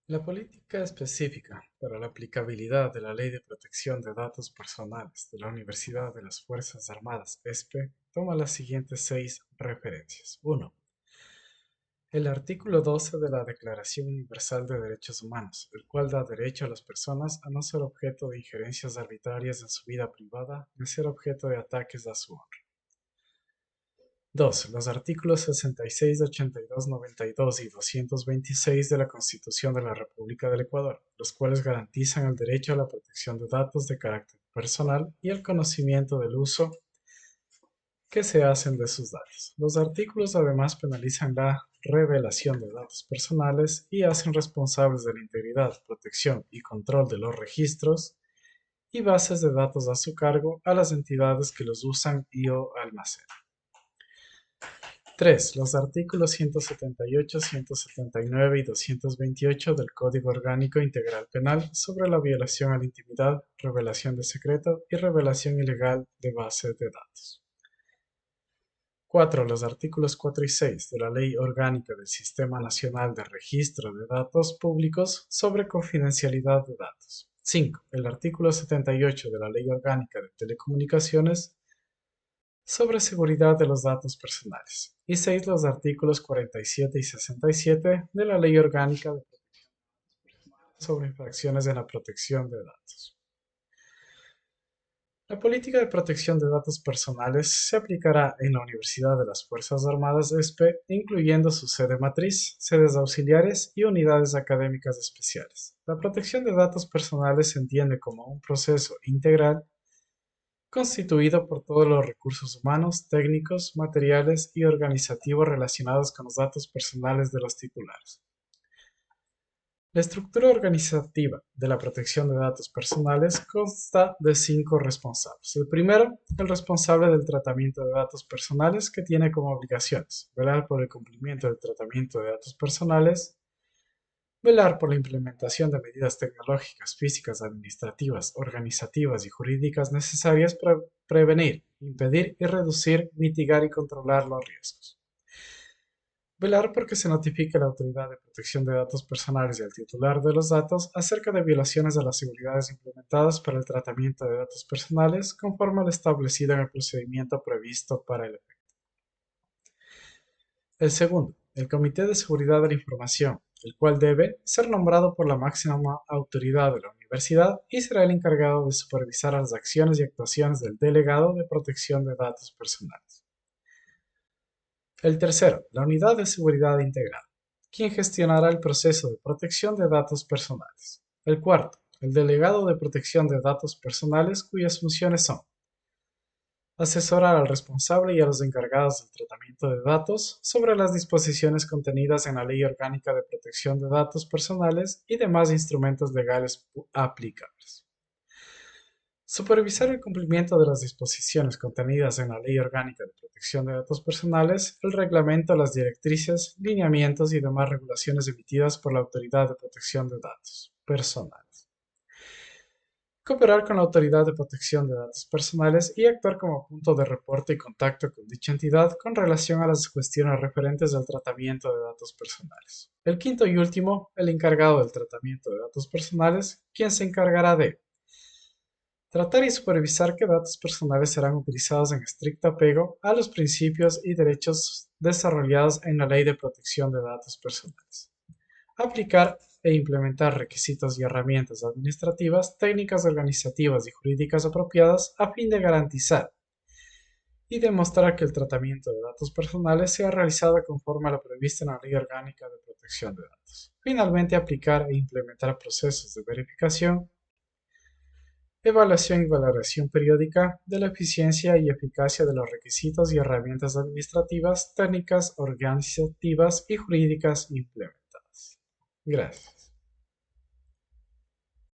La política específica para la aplicabilidad de la Ley de Protección de Datos Personales de la Universidad de las Fuerzas Armadas ESPE toma las siguientes 6 referencias. 1. El artículo 12 de la Declaración Universal de Derechos Humanos, el cual da derecho a las personas a no ser objeto de injerencias arbitrarias en su vida privada ni ser objeto de ataques a su honra. 2. Los artículos 66, 82, 92 y 226 de la Constitución de la República del Ecuador, los cuales garantizan el derecho a la protección de datos de carácter personal y el conocimiento del uso que se hacen de sus datos. Los artículos además penalizan la revelación de datos personales y hacen responsables de la integridad, protección y control de los registros y bases de datos a su cargo a las entidades que los usan y o almacenan. 3. Los artículos 178, 179 y 228 del Código Orgánico Integral Penal sobre la violación a la intimidad, revelación de secreto y revelación ilegal de bases de datos. 4. Los artículos 4 y 6 de la Ley Orgánica del Sistema Nacional de Registro de Datos Públicos sobre confidencialidad de datos. 5. El artículo 78 de la Ley Orgánica de Telecomunicaciones sobre seguridad de los datos personales. Y 6. Los artículos 47 y 67 de la Ley Orgánica de sobre infracciones en la protección de datos. La política de protección de datos personales se aplicará en la Universidad de las Fuerzas Armadas ESPE, incluyendo su sede matriz, sedes auxiliares y unidades académicas especiales. La protección de datos personales se entiende como un proceso integral constituido por todos los recursos humanos, técnicos, materiales y organizativos relacionados con los datos personales de los titulares. La estructura organizativa de la protección de datos personales consta de 5 responsables. El primero, el responsable del tratamiento de datos personales, que tiene como obligaciones velar por el cumplimiento del tratamiento de datos personales, velar por la implementación de medidas tecnológicas, físicas, administrativas, organizativas y jurídicas necesarias para prevenir, impedir y reducir, mitigar y controlar los riesgos. Velar porque se notifique a la Autoridad de Protección de Datos Personales y al titular de los datos acerca de violaciones a las seguridades implementadas para el tratamiento de datos personales conforme a lo establecido en el procedimiento previsto para el efecto. El segundo, el Comité de Seguridad de la Información, el cual debe ser nombrado por la máxima autoridad de la universidad y será el encargado de supervisar las acciones y actuaciones del Delegado de Protección de Datos Personales. El tercero, la Unidad de Seguridad Integrada, quien gestionará el proceso de protección de datos personales. El cuarto, el Delegado de Protección de Datos Personales, cuyas funciones son asesorar al responsable y a los encargados del tratamiento de datos sobre las disposiciones contenidas en la Ley Orgánica de Protección de Datos Personales y demás instrumentos legales aplicables. Supervisar el cumplimiento de las disposiciones contenidas en la Ley Orgánica de Protección de Datos Personales, el reglamento, las directrices, lineamientos y demás regulaciones emitidas por la Autoridad de Protección de Datos Personales. Cooperar con la Autoridad de Protección de Datos Personales y actuar como punto de reporte y contacto con dicha entidad con relación a las cuestiones referentes al tratamiento de datos personales. El quinto y último, el encargado del tratamiento de datos personales, quien se encargará de tratar y supervisar que datos personales serán utilizados en estricto apego a los principios y derechos desarrollados en la Ley de Protección de Datos Personales. Aplicar e implementar requisitos y herramientas administrativas, técnicas organizativas y jurídicas apropiadas a fin de garantizar y demostrar que el tratamiento de datos personales sea realizado conforme a lo previsto en la Ley Orgánica de Protección de Datos. Finalmente, aplicar e implementar procesos de verificación, evaluación y valoración periódica de la eficiencia y eficacia de los requisitos y herramientas administrativas, técnicas, organizativas y jurídicas implementadas. Gracias.